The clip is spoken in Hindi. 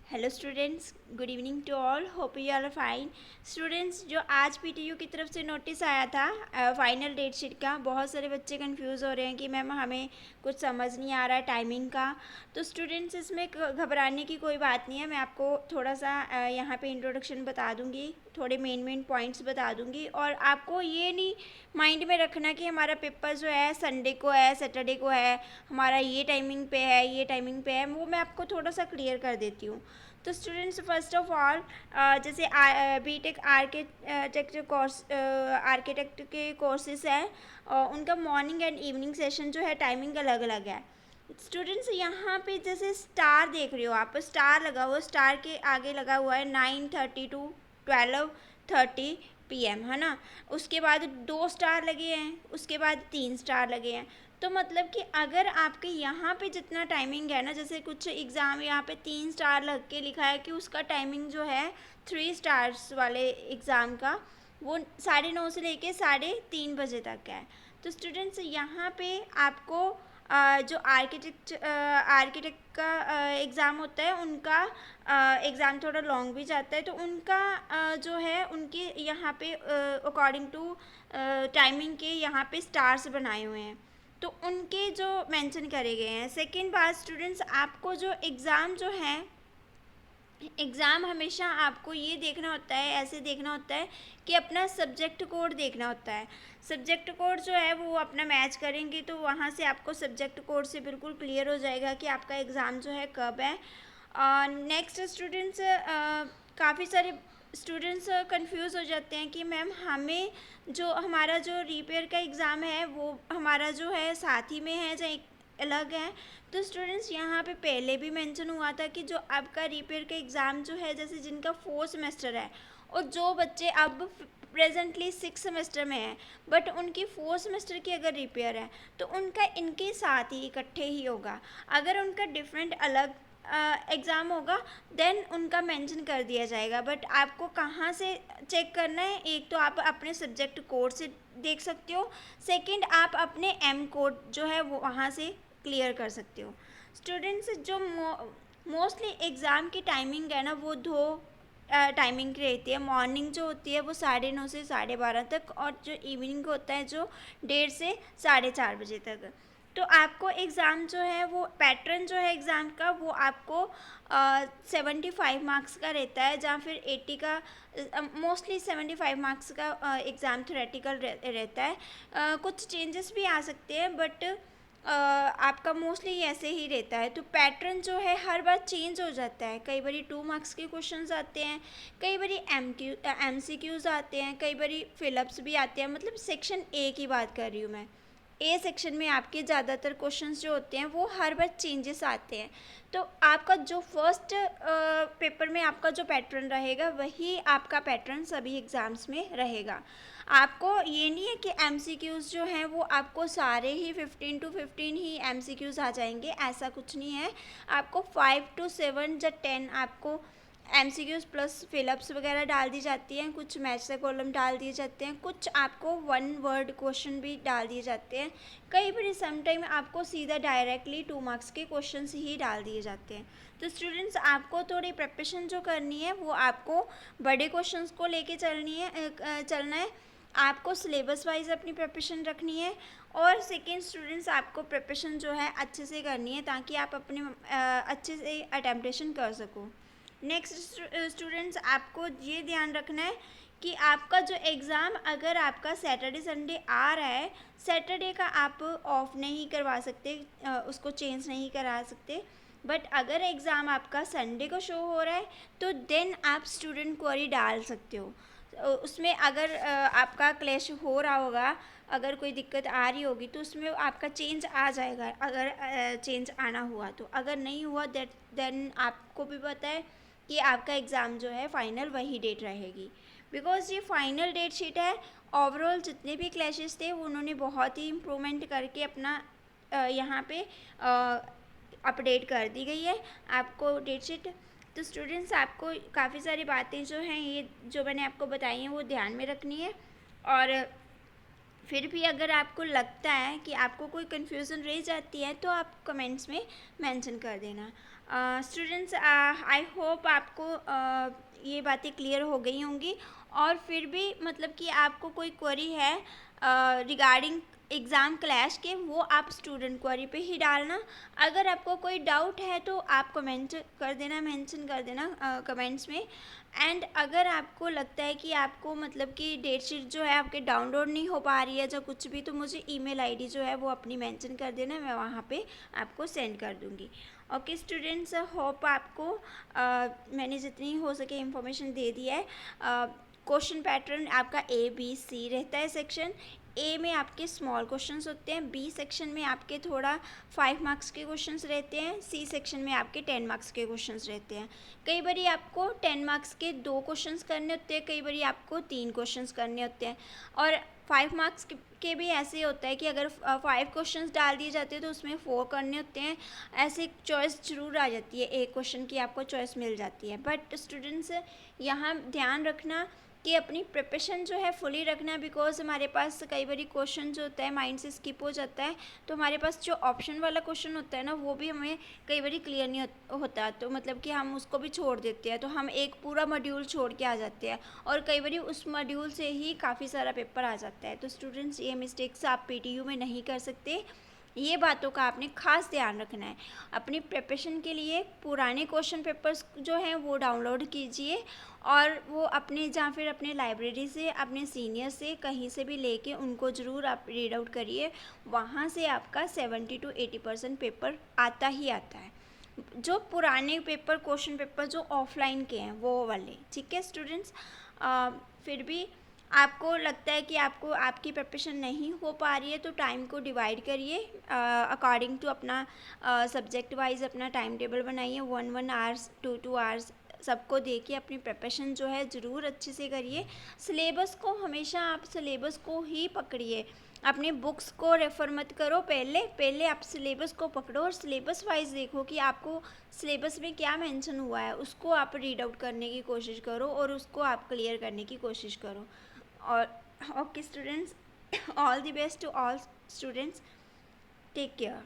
Hello students, good evening to all. Hope you are fine. Students, जो आज पीटीयू की तरफ से नोटिस आया था फाइनल डेट शीट का, बहुत सारे बच्चे कंफ्यूज हो रहे हैं कि मैम हमें कुछ समझ नहीं आ रहा है टाइमिंग का। तो स्टूडेंट्स, इसमें घबराने की कोई बात नहीं है। मैं आपको थोड़ा सा यहाँ पे इंट्रोडक्शन बता दूँगी, थोड़े मेन पॉइंट्स बता दूँगी, और आपको ये नहीं माइंड में रखना कि हमारा पेपर जो है संडे को है, सैटरडे को है, हमारा ये टाइमिंग पे है, ये टाइमिंग पे है। वो मैं आपको थोड़ा सा क्लियर कर देती हूँ। तो स्टूडेंट्स, फर्स्ट ऑफ ऑल जैसे बीटेक आर्किटेक्ट के कोर्सेज हैं, उनका मॉर्निंग एंड इवनिंग सेशन जो है टाइमिंग अलग अलग है। स्टूडेंट्स, यहाँ पे जैसे स्टार देख रहे हो आप, स्टार लगा हुआ, स्टार के आगे लगा हुआ है 9:30 टू 12:30 PM, है ना। उसके बाद 2 स्टार लगे हैं, उसके बाद 3 स्टार लगे हैं। तो मतलब कि अगर आपके यहाँ पे जितना टाइमिंग है ना, जैसे कुछ एग्ज़ाम यहाँ पे 3 स्टार लग के लिखा है कि उसका टाइमिंग जो है 3 स्टार्स वाले एग्ज़ाम का, वो 9:30 से लेके 3:30 बजे तक है। तो स्टूडेंट्स, यहाँ पे आपको जो आर्किटेक्ट का एग्ज़ाम होता है, उनका एग्ज़ाम थोड़ा लॉन्ग भी जाता है। तो उनका जो है, उनके यहाँ पे अकॉर्डिंग टू टाइमिंग के यहाँ पे स्टार्स बनाए हुए हैं, तो उनके जो मेंशन करे गए हैं। सेकेंड बात स्टूडेंट्स, आपको जो एग्ज़ाम जो है, एग्ज़ाम हमेशा आपको ये देखना होता है, ऐसे देखना होता है कि अपना सब्जेक्ट कोड देखना होता है। सब्जेक्ट कोड जो है वो अपना मैच करेंगे, तो वहाँ से आपको सब्जेक्ट कोड से बिल्कुल क्लियर हो जाएगा कि आपका एग्ज़ाम जो है कब है। नेक्स्ट स्टूडेंट्स, काफ़ी सारे स्टूडेंट्स कंफ्यूज हो जाते हैं कि मैम हमें जो हमारा जो रीपेयर का एग्ज़ाम है वो हमारा जो है साथ ही में है या अलग है। तो स्टूडेंट्स, यहाँ पे पहले भी मेंशन हुआ था कि जो आपका रीपेयर का एग्ज़ाम जो है, जैसे जिनका 4th सेमेस्टर है, और जो बच्चे अब प्रेजेंटली 6th सेमेस्टर में है, बट उनकी 4th सेमेस्टर की अगर रिपेयर है, तो उनका इनके साथ ही इकट्ठे ही होगा। अगर उनका डिफरेंट अलग एग्ज़ाम होगा, देन उनका मेंशन कर दिया जाएगा। बट आपको कहाँ से चेक करना है, एक तो आप अपने सब्जेक्ट कोड से देख सकते हो, सेकंड आप अपने एम कोड जो है वो वहाँ से क्लियर कर सकते हो। स्टूडेंट्स, जो मोस्टली एग्ज़ाम की टाइमिंग है ना, वो 2 टाइमिंग की रहती है। मॉर्निंग जो होती है वो 9:30 से 12:30 तक, और जो इवनिंग होता है जो 1:30 से 4:30 बजे तक। तो आपको एग्ज़ाम जो है वो पैटर्न जो है एग्ज़ाम का, वो आपको 75 मार्क्स का रहता है, जहाँ फिर 80 का, मोस्टली 75 मार्क्स का एग्ज़ाम थ्योरेटिकल रहता है। कुछ चेंजेस भी आ सकते हैं, बट आपका मोस्टली ऐसे ही रहता है। तो पैटर्न जो है हर बार चेंज हो जाता है। कई बारी 2 मार्क्स के क्वेश्चंस आते हैं, कई बारी MCQs आते हैं, कई बारी फिलअप्स भी आते हैं। मतलब सेक्शन ए की बात कर रही हूँ मैं। ए सेक्शन में आपके ज़्यादातर क्वेश्चंस जो होते हैं वो हर बार चेंजेस आते हैं। तो आपका जो फर्स्ट पेपर में आपका जो पैटर्न रहेगा, वही आपका पैटर्न सभी एग्ज़ाम्स में रहेगा। आपको ये नहीं है कि MCQs जो हैं वो आपको सारे ही 15 to 15 ही MCQs आ जाएंगे, ऐसा कुछ नहीं है। आपको 5 to 7 या 10 आपको MCQs प्लस फिलअप्स वगैरह डाल दी जाती हैं, कुछ मैच द कॉलम डाल दिए जाते हैं, कुछ आपको 1 वर्ड क्वेश्चन भी डाल दिए जाते हैं। कई बार समटाइम आपको सीधा डायरेक्टली 2 मार्क्स के क्वेश्चंस ही डाल दिए जाते हैं। तो स्टूडेंट्स, आपको थोड़ी प्रिपरेशन जो करनी है वो आपको बड़े क्वेश्चंस को लेके चलना है। आपको सिलेबस वाइज अपनी प्रिपरेशन रखनी है, और सेकेंड स्टूडेंट्स, आपको प्रिपरेशन जो है अच्छे से करनी है ताकि आप अपने अच्छे से अटेम्पटेशन कर सको। नेक्स्ट स्टूडेंट्स, आपको ये ध्यान रखना है कि आपका जो एग्ज़ाम, अगर आपका सैटरडे संडे आ रहा है, सैटरडे का आप ऑफ नहीं करवा सकते, उसको चेंज नहीं करा सकते। बट अगर एग्ज़ाम आपका संडे को शो हो रहा है, तो देन आप स्टूडेंट क्वेरी डाल सकते हो। उसमें अगर आपका क्लैश हो रहा होगा, अगर कोई दिक्कत आ रही होगी, तो उसमें आपका चेंज आ जाएगा, अगर चेंज आना हुआ तो। अगर नहीं हुआ देन आपको भी पता है कि आपका एग्ज़ाम जो है फ़ाइनल वही डेट रहेगी, बिकॉज़ ये फ़ाइनल डेट शीट है। ओवरऑल जितने भी क्लैशेस थे वो उन्होंने बहुत ही इम्प्रूवमेंट करके अपना यहाँ पे अपडेट कर दी गई है आपको डेट शीट। तो स्टूडेंट्स, आपको काफ़ी सारी बातें जो हैं, ये जो मैंने आपको बताई हैं, वो ध्यान में रखनी है। और फिर भी अगर आपको लगता है कि आपको कोई कन्फ्यूज़न रह जाती है, तो आप कमेंट्स में मेंशन कर देना। स्टूडेंट्स, आई होप आपको ये बातें क्लियर हो गई होंगी। और फिर भी मतलब कि आपको कोई क्वेरी है रिगार्डिंग एग्ज़ाम क्लैश के, वो आप स्टूडेंट क्वेरी पे ही डालना। अगर आपको कोई डाउट है तो आप कमेंट कर देना, मेंशन कर देना कमेंट्स में। एंड अगर आपको लगता है कि आपको मतलब कि डेट शीट जो है आपके डाउनलोड नहीं हो पा रही है या कुछ भी, तो मुझे ईमेल आईडी जो है वो अपनी मेंशन कर देना, मैं वहाँ पे आपको सेंड कर दूँगी। ओके स्टूडेंट्स, होप आपको मैंने जितनी हो सके इंफॉर्मेशन दे दी है। क्वेश्चन पैटर्न आपका ABC रहता है सेक्शन। ए में आपके स्मॉल क्वेश्चंस होते हैं, बी सेक्शन में आपके थोड़ा 5 मार्क्स के क्वेश्चंस रहते हैं, सी सेक्शन में आपके 10 मार्क्स के क्वेश्चंस रहते हैं। कई बारी आपको 10 मार्क्स के 2 क्वेश्चंस करने होते हैं, कई बारी आपको 3 क्वेश्चंस करने होते हैं। और 5 मार्क्स के भी ऐसे होता है कि अगर 5 क्वेश्चंस डाल दिए जाते हैं तो उसमें 4 करने होते हैं। ऐसे चॉइस ज़रूर आ जाती है, एक क्वेश्चन की आपको चॉइस मिल जाती है। बट स्टूडेंट्स यहाँ ध्यान रखना कि अपनी प्रिपरेशन जो है फुली रखना, बिकॉज हमारे पास कई बार क्वेश्चन जो होता है माइंड से स्किप हो जाता है, तो हमारे पास जो ऑप्शन वाला क्वेश्चन होता है ना, वो भी हमें कई बार क्लियर नहीं होता, तो मतलब कि हम उसको भी छोड़ देते हैं, तो हम एक पूरा मॉड्यूल छोड़ के आ जाते हैं और कई बार उस मॉड्यूल से ही काफ़ी सारा पेपर आ जाता है। तो स्टूडेंट्स, ये मिस्टेक्स आप PTU में नहीं कर सकते, ये बातों का आपने खास ध्यान रखना है। अपनी प्रिपरेशन के लिए पुराने क्वेश्चन पेपर्स जो हैं वो डाउनलोड कीजिए और वो अपने या फिर अपने लाइब्रेरी से, अपने सीनियर से, कहीं से भी लेके उनको ज़रूर आप रीड आउट करिए। वहाँ से आपका 70 to 80% पेपर आता ही आता है। जो पुराने पेपर क्वेश्चन पेपर जो ऑफलाइन के हैं वो वाले, ठीक है स्टूडेंट्स। फिर भी आपको लगता है कि आपको आपकी प्रिपरेशन नहीं हो पा रही है, तो टाइम को डिवाइड करिए अकॉर्डिंग टू अपना सब्जेक्ट वाइज अपना टाइम टेबल बनाइए। 1 आवर्स 2 आवर्स सबको देखिए, अपनी प्रिपरेशन जो है ज़रूर अच्छे से करिए। सिलेबस को हमेशा आप सिलेबस को ही पकड़िए, अपनी बुक्स को रेफ़र मत करो। पहले आप सिलेबस को पकड़ो और सिलेबस वाइज देखो कि आपको सिलेबस में क्या मेंशन हुआ है, उसको आप रीड आउट करने की कोशिश करो और उसको आप क्लियर करने की कोशिश करो। और okay students, all the best to all students, take care.